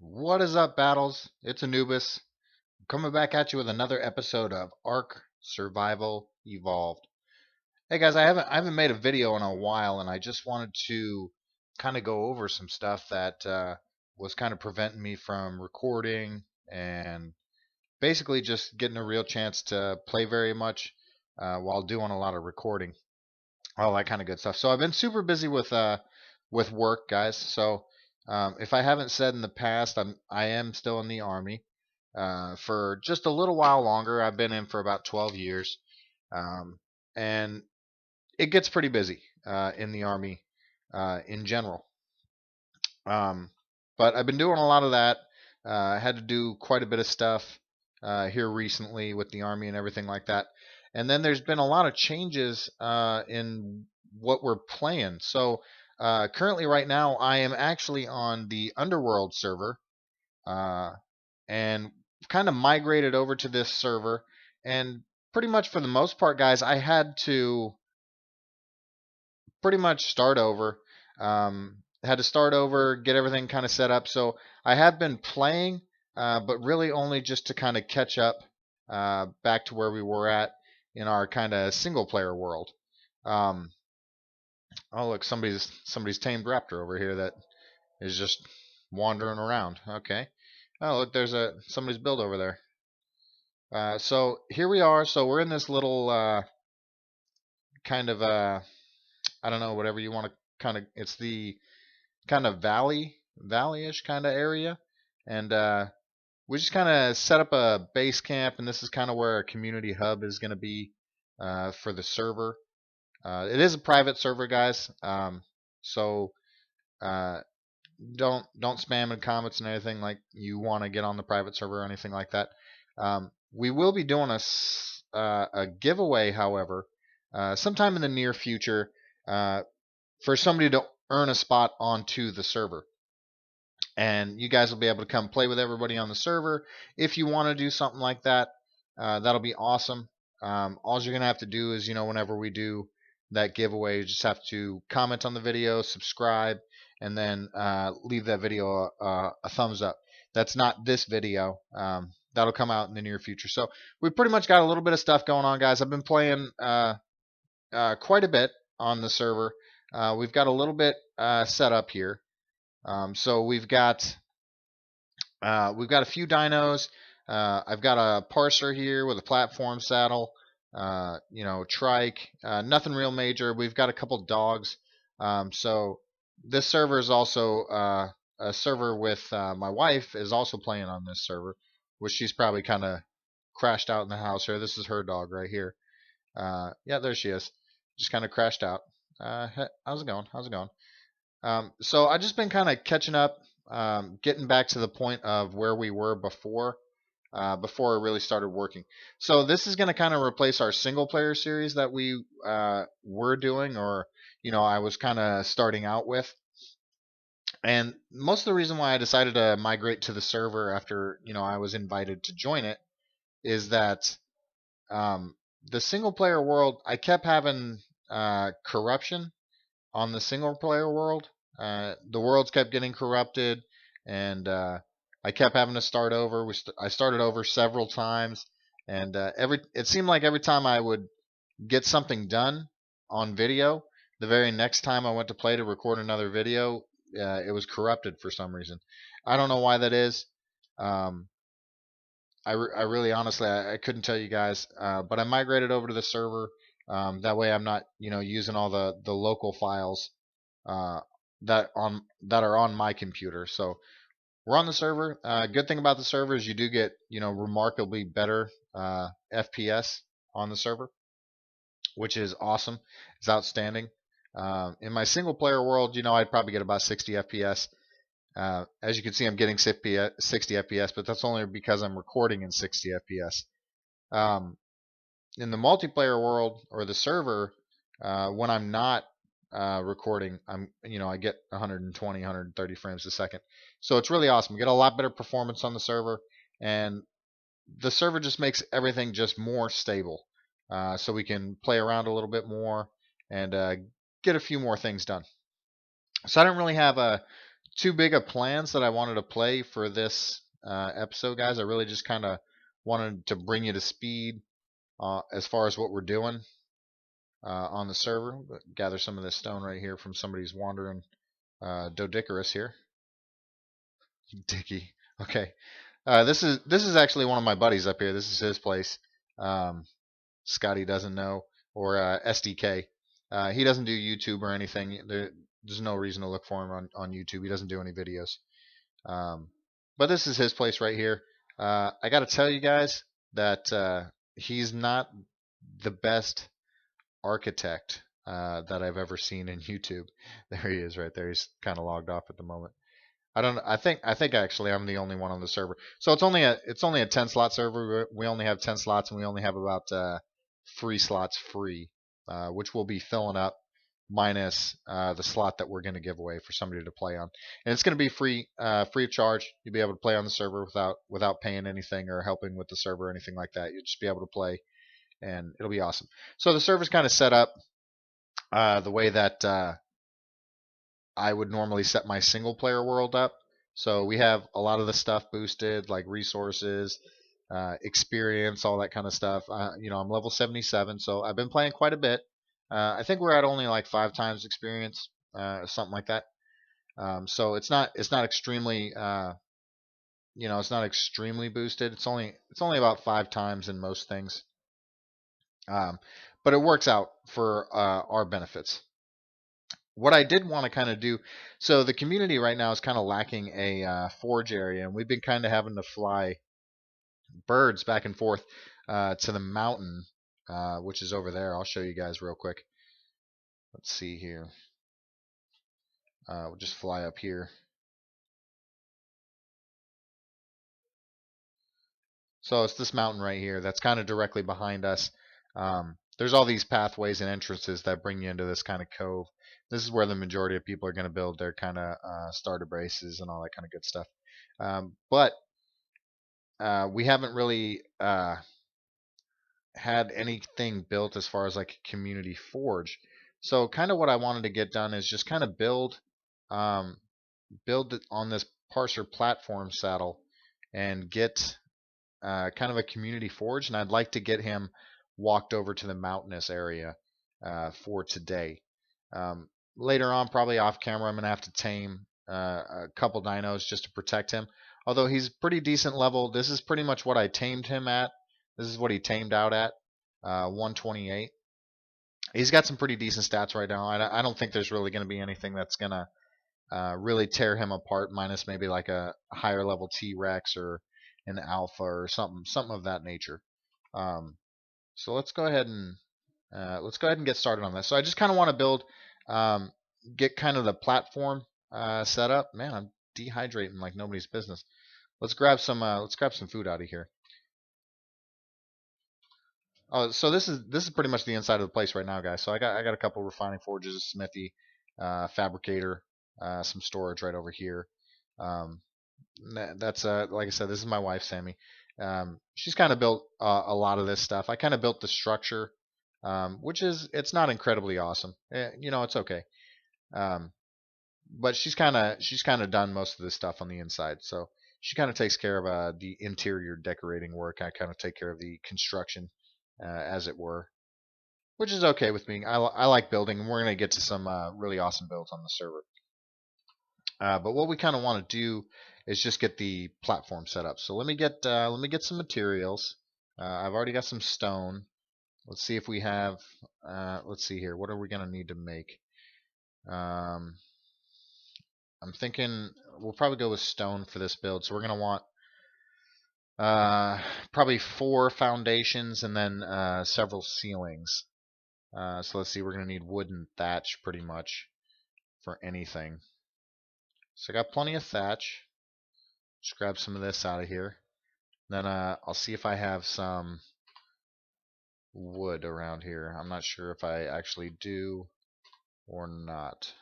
What is up, Battles? It's Anubis coming back at you with another episode of ARK Survival Evolved. Hey guys, I haven't made a video in a while, and I just wanted to kind of go over some stuff that was kind of preventing me from recording and basically just getting a real chance to play very much while doing a lot of recording, all that kind of good stuff. So I've been super busy with work, guys. So if I haven't said in the past, I am still in the army for just a little while longer. I've been in for about 12 years, um, and it gets pretty busy in the army in general. Um, but I've been doing a lot of that. I had to do quite a bit of stuff here recently with the army and everything like that. And then there's been a lot of changes in what we're playing. So currently, right now, I am actually on the Underworld server, uh, and kind of migrated over to this server. And pretty much for the most part, guys, I had to pretty much start over. Had to start over, get everything kind of set up. So I have been playing, but really only just to kind of catch up back to where we were at in our kind of single player world. Um, oh look, somebody's tamed raptor over here that is just wandering around. Okay. Oh look, there's a somebody's build over there. So here we are. So we're in this little kind of I don't know, whatever you want to kind of. It's the kind of valley-ish kind of area, and we just kind of set up a base camp, and this is kind of where our community hub is going to be for the server. It is a private server, guys, so uh, don't spam in comments and anything like you want to get on the private server or anything like that. We will be doing a giveaway, however, sometime in the near future uh, for somebody to earn a spot onto the server. And you guys will be able to come play with everybody on the server. If you want to do something like that, that'll be awesome. All you're going to have to do is, whenever we do that giveaway, you just have to comment on the video, subscribe, and then leave that video a thumbs up. That's not this video. That'll come out in the near future. So we pretty much got a little bit of stuff going on, guys. I've been playing quite a bit on the server. We've got a little bit set up here. So we've got a few dinos. I've got a parser here with a platform saddle. Trike. Nothing real major. We've got a couple dogs. So this server is also a server with my wife is also playing on this server, which she's probably kind of crashed out in the house here. This is her dog right here. Yeah, there she is. Just kind of crashed out. How's it going? How's it going? So I just been kind of catching up, getting back to the point of where we were before I really started working. So this is going to kind of replace our single player series that we were doing, or I was kind of starting out with. And most of the reason why I decided to migrate to the server after I was invited to join it is that um, the single player world I kept having corruption on the single player world. The worlds kept getting corrupted, and I kept having to start over. I started over several times, and it seemed like every time I would get something done on video, the very next time I went to play to record another video, it was corrupted for some reason. I don't know why that is. Um, I really honestly I couldn't tell you guys, but I migrated over to the server. That way I'm not using all the local files uh, that are on my computer. So we're on the server. Good thing about the server is you do get remarkably better FPS on the server, which is awesome. It's outstanding. In my single player world, I'd probably get about 60 FPS. As you can see, I'm getting 60 FPS, but that's only because I'm recording in 60 FPS. Um, in the multiplayer world or the server, when I'm not recording, I get 120, 130 frames a second. So it's really awesome. We get a lot better performance on the server, and the server just makes everything just more stable. So we can play around a little bit more and get a few more things done. So I don't really have too big of plans that I wanted to play for this episode, guys. I really just kind of wanted to bring you to speed as far as what we're doing on the server. Gather some of this stone right here from somebody's wandering Dodicarus here. Dicky. Okay. This is actually one of my buddies up here. This is his place. Scotty doesn't know, or SDK. He doesn't do YouTube or anything. There's no reason to look for him on YouTube. He doesn't do any videos. But this is his place right here. I got to tell you guys that he's not the best architect that I've ever seen in YouTube. There he is right there. He's kind of logged off at the moment. I don't. I think actually I'm the only one on the server. So it's only a 10 slot server. We only have 10 slots, and we only have about 3 slots free, which we'll be filling up minus the slot that we're going to give away for somebody to play on. And it's going to be free free of charge. You'll be able to play on the server without paying anything or helping with the server or anything like that. You'll just be able to play, and it'll be awesome. So the server's kind of set up the way that I would normally set my single player world up. So we have a lot of the stuff boosted, like resources, experience, all that kind of stuff. I'm level 77, so I've been playing quite a bit. I think we're at only like 5 times experience, something like that. So it's not extremely it's not extremely boosted. It's only about 5 times in most things. But it works out for our benefits. What I did want to kind of do, so the community right now is kind of lacking a forge area, and we've been kind of having to fly birds back and forth to the mountain, which is over there. I'll show you guys real quick. Let's see here. We'll just fly up here. So it's this mountain right here that's kind of directly behind us. There's all these pathways and entrances that bring you into this kind of cove. This is where the majority of people are going to build their kind of starter bases and all that kind of good stuff. But we haven't really had anything built as far as like a community forge. So kind of what I wanted to get done is just kind of build it on this parser platform saddle and get kind of a community forge, and I'd like to get him walked over to the mountainous area for today. Later on, probably off camera, I'm going to have to tame a couple dinos just to protect him. Although he's pretty decent level, this is pretty much what I tamed him at. This is what he tamed out at, 128. He's got some pretty decent stats right now. I don't think there's really going to be anything that's going to really tear him apart, minus maybe like a higher level T-Rex or an alpha or something of that nature. So let's go ahead and get started on this. So I just kind of want to build, get kind of the platform set up. Man, I'm dehydrating like nobody's business. Let's grab some food out of here. Oh, so this is pretty much the inside of the place right now, guys. So I got a couple refining forges, a smithy, fabricator, some storage right over here. That's like I said, this is my wife, Sammy. She's kind of built a lot of this stuff. I kind of built the structure, which it's not incredibly awesome. It's okay. But she's kind of done most of this stuff on the inside. So she kind of takes care of the interior decorating work. I kind of take care of the construction, as it were, which is okay with me. I like building, and we're gonna get to some really awesome builds on the server. But what we kind of want to do is just get the platform set up. So let me get some materials. I've already got some stone. Let's see if we have. Let's see here. What are we gonna need to make? I'm thinking we'll probably go with stone for this build. So we're gonna want probably 4 foundations and then several ceilings. So let's see. We're gonna need wood and thatch pretty much for anything. So I got plenty of thatch. Just grab some of this out of here. Then I'll see if I have some wood around here. I'm not sure if I actually do or not.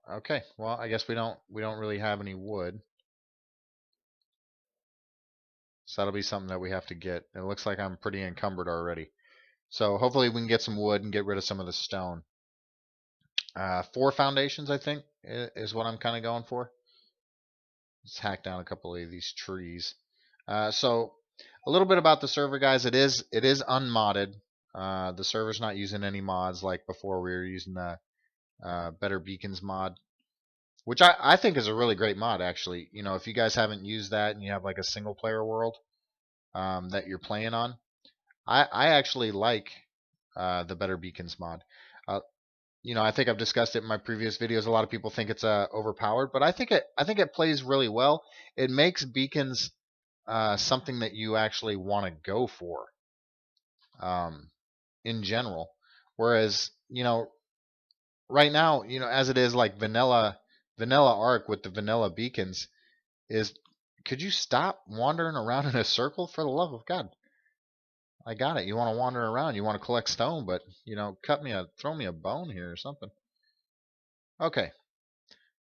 Okay. Well, I guess we don't really have any wood. So that'll be something that we have to get. It looks like I'm pretty encumbered already. So hopefully we can get some wood and get rid of some of the stone. 4 foundations, I think, is what I'm kind of going for. Let's hack down a couple of these trees. So a little bit about the server, guys. It is unmodded. The server's not using any mods like before. We were using the Better Beacons mod, which I think is a really great mod, actually. You know, if you guys haven't used that and you have like a single player world that you're playing on, I actually like the Better Beacons mod. Uh, you know, I think I've discussed it in my previous videos. A lot of people think it's overpowered, but I think it plays really well. It makes beacons something that you actually want to go for um, in general. Whereas, you know, right now, you know, as it is like vanilla ARK with the vanilla beacons is, could you stop wandering around in a circle for the love of God? I got it. You want to wander around, you want to collect stone, but you know, throw me a bone here or something. Okay,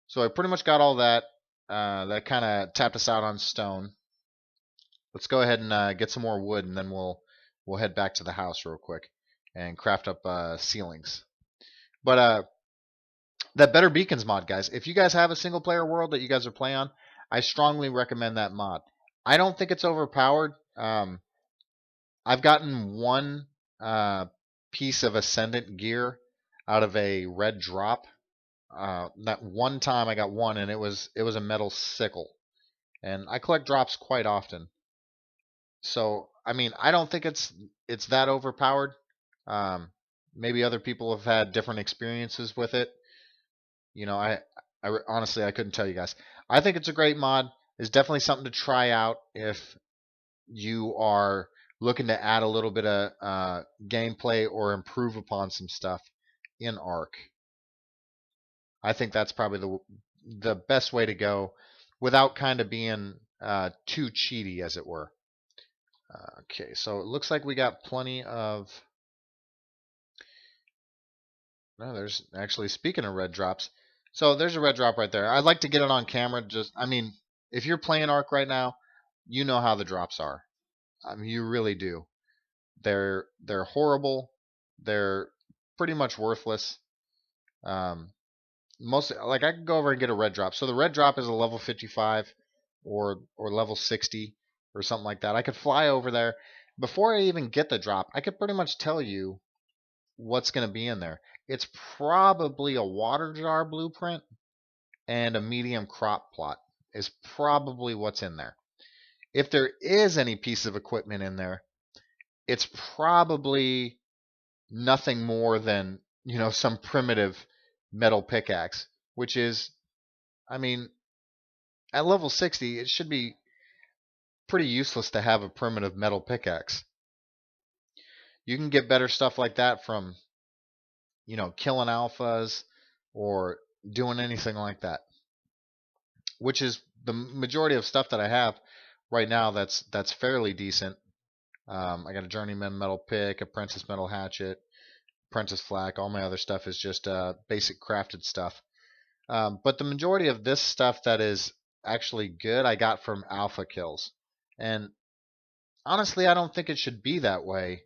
so I pretty much got all that. That kind of tapped us out on stone. Let's go ahead and get some more wood, and then we'll head back to the house real quick and craft up ceilings. But that Better Beacons mod, guys. If you guys have a single player world that you guys are playing on, I strongly recommend that mod. I don't think it's overpowered. I've gotten one piece of Ascendant gear out of a red drop. That one time I got one, and it was a metal sickle. And I collect drops quite often. So I mean, I don't think it's that overpowered. Um, Maybe other people have had different experiences with it. You know, honestly I couldn't tell you guys. I think it's a great mod. It's definitely something to try out if you are looking to add a little bit of gameplay or improve upon some stuff in ARK. I think that's probably the best way to go without kind of being too cheaty, as it were. Okay, so it looks like we got plenty of. No, there's actually, speaking of red drops, so there's a red drop right there. I'd like to get it on camera. Just, I mean, if you're playing ARK right now, you know how the drops are. I mean, you really do. They're horrible. They're pretty much worthless. Um, Most like I could go over and get a red drop. So the red drop is a level 55 or level 60 or something like that. I could fly over there before I even get the drop. I could pretty much tell you what's going to be in there. It's probably a water jar blueprint and a medium crop plot is probably what's in there. If there is any piece of equipment in there, it's probably nothing more than, you know, some primitive metal pickaxe, which is, I mean, at level 60, it should be pretty useless to have a primitive metal pickaxe. You can get better stuff like that from, you know, killing alphas or doing anything like that, which is the majority of stuff that I have right now that's fairly decent. I got a journeyman metal pick, apprentice metal hatchet, apprentice flak. All my other stuff is just basic crafted stuff. But the majority of this stuff that is actually good, I got from alpha kills. And honestly, I don't think it should be that way.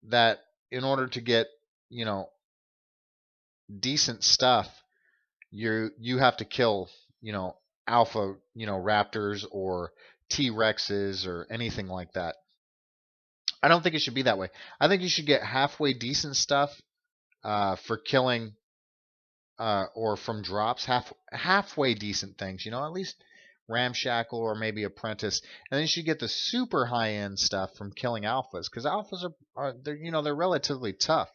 That in order to get, you know, decent stuff, you have to kill, you know, alpha, you know, raptors or T-Rexes or anything like that. I don't think it should be that way. I think you should get halfway decent stuff for killing or from drops, halfway decent things. You know, at least ramshackle or maybe apprentice, and then you should get the super high end stuff from killing alphas because alphas are they're, you know, they're relatively tough.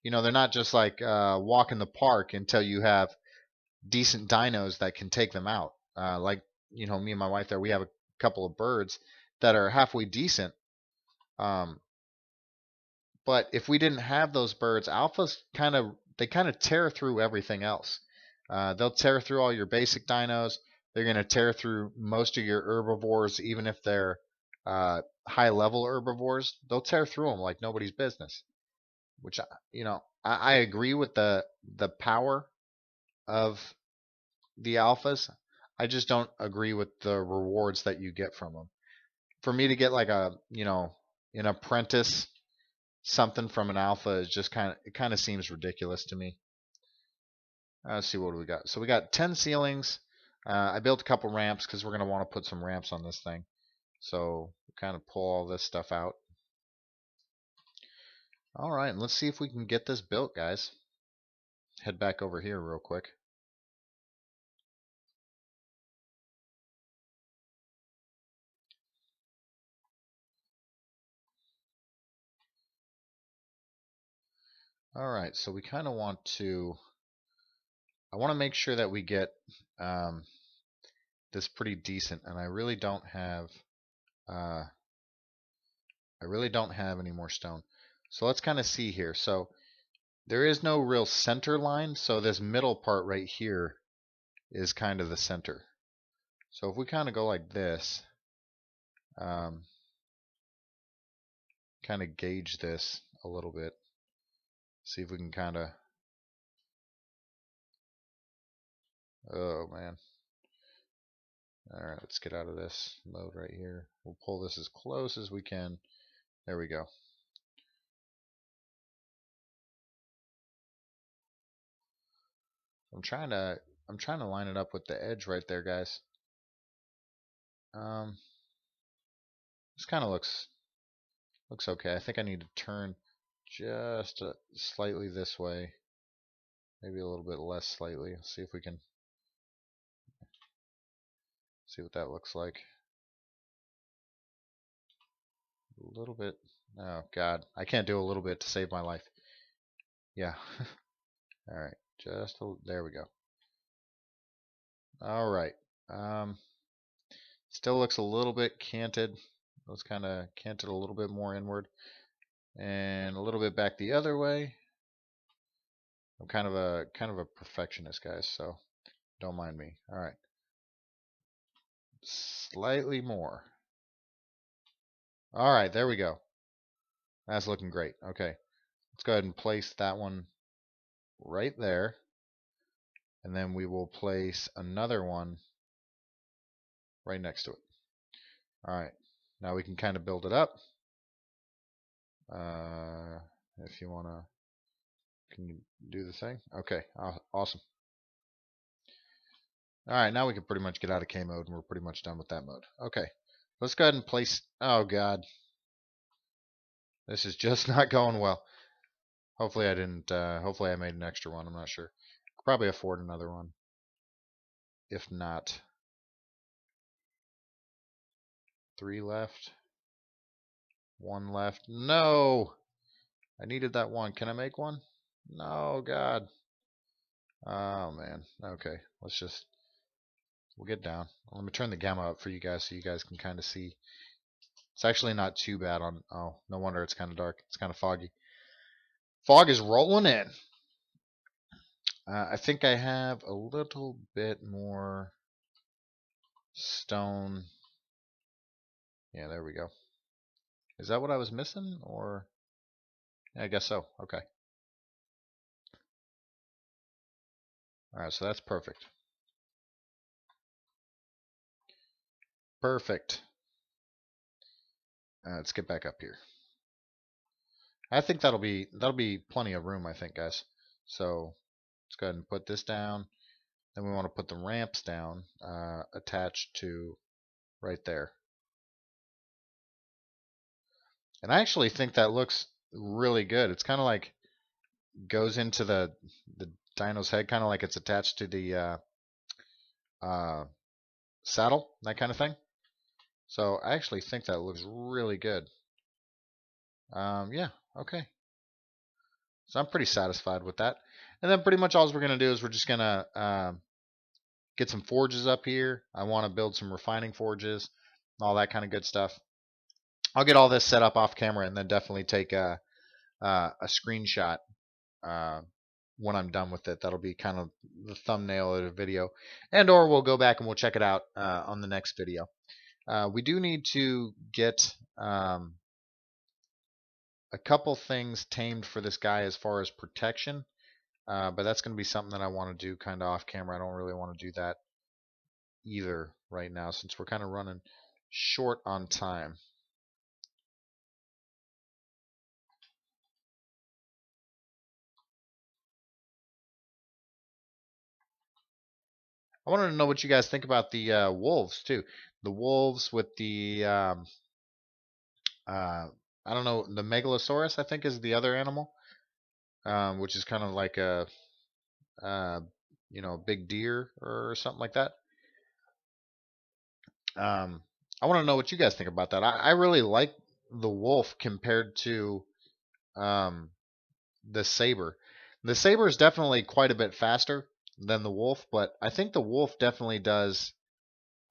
You know, they're not just like walk in the park until you have decent dinos that can take them out. Like, you know, me and my wife there, we have a couple of birds that are halfway decent. Um, but if we didn't have those birds, alphas kind of tear through everything else. They'll tear through all your basic dinos. They're going to tear through most of your herbivores, even if they're high level herbivores. They'll tear through them like nobody's business. Which, you know, I agree with the power of the alphas. I just don't agree with the rewards that you get from them. For me to get like a, you know, an apprentice something from an alpha is just kind of seems ridiculous to me. Let's see, what do we got? So we got 10 ceilings. I built a couple ramps because we're going to want to put some ramps on this thing. So kind of pull all this stuff out. All right, and let's see if we can get this built, guys. Head back over here real quick. All right, so we kind of want to, I want to make sure that we get this pretty decent, and I really don't have any more stone. So let's kind of see here. So there is no real center line, so this middle part right here is kind of the center. So if we kind of go like this, kind of gauge this a little bit, see if we can kind of, oh man. All right, let's get out of this mode right here. We'll pull this as close as we can. There we go. I'm trying to line it up with the edge right there, guys. This kind of looks okay. I think I need to turn just slightly this way, maybe a little bit less slightly. Let's see if we can see what that looks like. A little bit. Oh God, I can't do a little bit to save my life. Yeah. All right, there we go. All right. Still looks a little bit canted. Let's kind of cant it a little bit more inward and a little bit back the other way. I'm kind of a perfectionist, guys, so don't mind me. All right. Slightly more. All right, there we go. That's looking great. Okay. Let's go ahead and place that one right there. And then we will place another one right next to it. All right. Now we can kind of build it up. If you want to, can you do the thing? Okay, awesome. All right, now we can pretty much get out of K mode, and we're pretty much done with that mode. Okay, let's go ahead and place, oh God. This is just not going well. Hopefully I didn't, hopefully I made an extra one, I'm not sure. Could probably afford another one. If not, 3 left. 1 left. No! I needed that one. Can I make one? No, God. Oh, man. Okay, we'll get down. Let me turn the gamma up for you guys so you guys can kind of see. It's actually not too bad on, oh, no wonder it's kind of dark. It's kind of foggy. Fog is rolling in. I think I have a little bit more stone. Yeah, there we go. Is that what I was missing, or? Yeah, I guess so. Okay. All right, so that's perfect. Perfect. Let's get back up here. I think that'll be plenty of room, I think, guys. So let's go ahead and put this down. Then we want to put the ramps down, attached to right there. And I actually think that looks really good. It's kind of like goes into the dino's head, kind of like it's attached to the saddle, that kind of thing. So I actually think that looks really good. Yeah, okay. So I'm pretty satisfied with that. And then pretty much all we're going to do is we're just going to get some forges up here. I want to build some refining forges, all that kind of good stuff. I'll get all this set up off camera and then definitely take a screenshot when I'm done with it. That'll be kind of the thumbnail of the video. And or we'll go back and we'll check it out on the next video. We do need to get a couple things tamed for this guy as far as protection. But that's going to be something that I want to do kind of off camera. I don't really want to do that either right now since we're kind of running short on time. I wanted to know what you guys think about the wolves too. The wolves with the I don't know, the megalosaurus I think is the other animal, which is kind of like a uh, big deer or something like that. I want to know what you guys think about that. I really like the wolf compared to um, the saber. The saber is definitely quite a bit faster than the wolf, but I think the wolf definitely does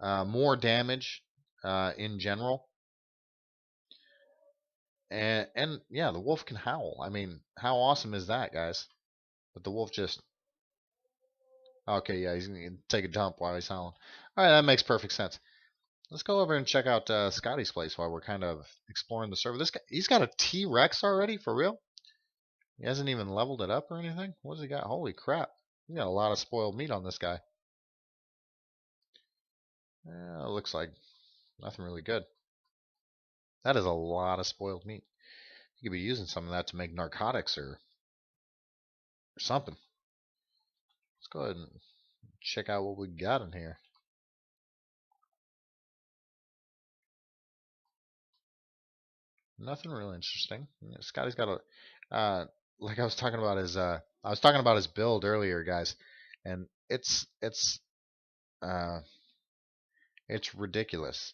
more damage in general. And yeah, the wolf can howl. I mean, how awesome is that, guys? But the wolf just okay, yeah, he's gonna take a dump while he's howling. All right, that makes perfect sense. Let's go over and check out Scotty's place while we're kind of exploring the server. This guy, he's got a T-Rex already, for real? He hasn't even leveled it up or anything? What's he got? Holy crap. He got a lot of spoiled meat on this guy. Yeah, it looks like nothing really good. That is a lot of spoiled meat. You could be using some of that to make narcotics or something. Let's go ahead and check out what we got in here. Nothing really interesting. Scotty's got like I was talking about his build earlier, guys, and uh, it's ridiculous.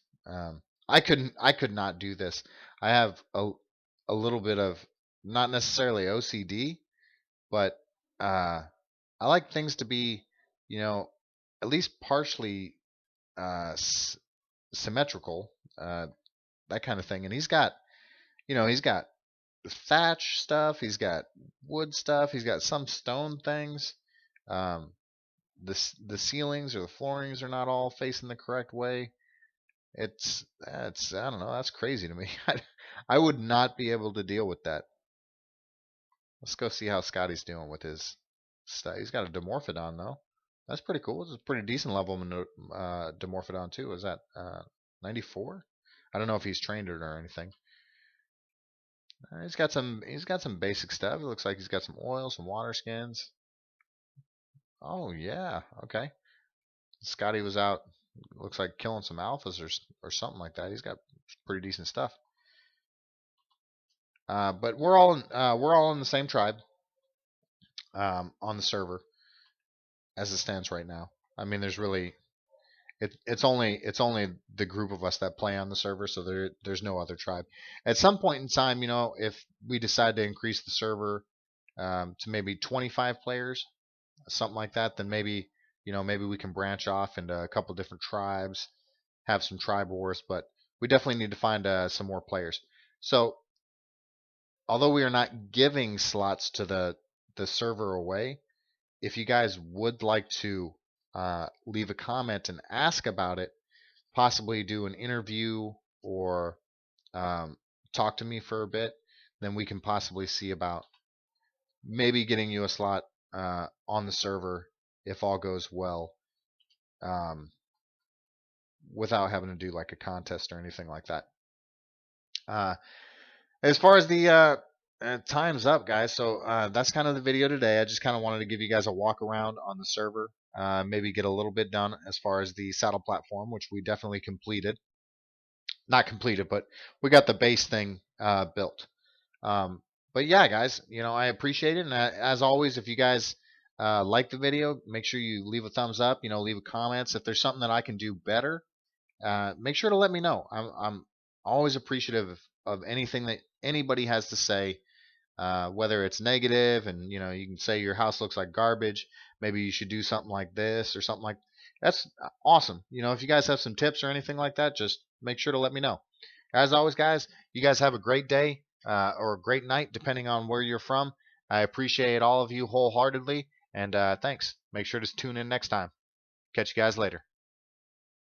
I could not do this. I have a little bit of not necessarily OCD, but uh, I like things to be, you know, at least partially symmetrical, that kind of thing. And he's got thatch stuff. He's got wood stuff. He's got some stone things. Um, the ceilings or the floorings are not all facing the correct way. It's I don't know. That's crazy to me. I would not be able to deal with that. Let's go see how Scotty's doing with his stuff. He's got a Dimorphodon though. That's pretty cool. It's a pretty decent level Dimorphodon too. Is that 94? I don't know if he's trained it or anything. He's got some basic stuff. It looks like he's got some oil, some water skins. Oh yeah, okay. Scotty was out. Looks like killing some alphas or something like that. He's got pretty decent stuff. But we're all in the same tribe on the server as it stands right now. I mean, there's really it's only the group of us that play on the server, so there's no other tribe. At some point in time, if we decide to increase the server to maybe 25 players, something like that, then maybe we can branch off into a couple different tribes, have some tribe wars. But we definitely need to find some more players. So although we are not giving slots to the server away, if you guys would like to leave a comment and ask about it, possibly do an interview or um, talk to me for a bit, then we can possibly see about maybe getting you a slot on the server if all goes well, um, without having to do like a contest or anything like that. Uh, as far as the time's up, guys. So that's kind of the video today. I just kind of wanted to give you guys a walk around on the server, maybe get a little bit done as far as the saddle platform, which we definitely completed. Not completed, but we got the base thing built. Um, but yeah, guys, I appreciate it. And as always, if you guys like the video, make sure you leave a thumbs up. Leave a comments. If there's something that I can do better, make sure to let me know. I'm always appreciative of anything that anybody has to say, whether it's negative and you can say your house looks like garbage. Maybe you should do something like this or something like that's awesome. If you guys have some tips or anything like that, just make sure to let me know. As always, guys, you guys have a great day or a great night, depending on where you're from. I appreciate all of you wholeheartedly, and thanks. Make sure to tune in next time. Catch you guys later.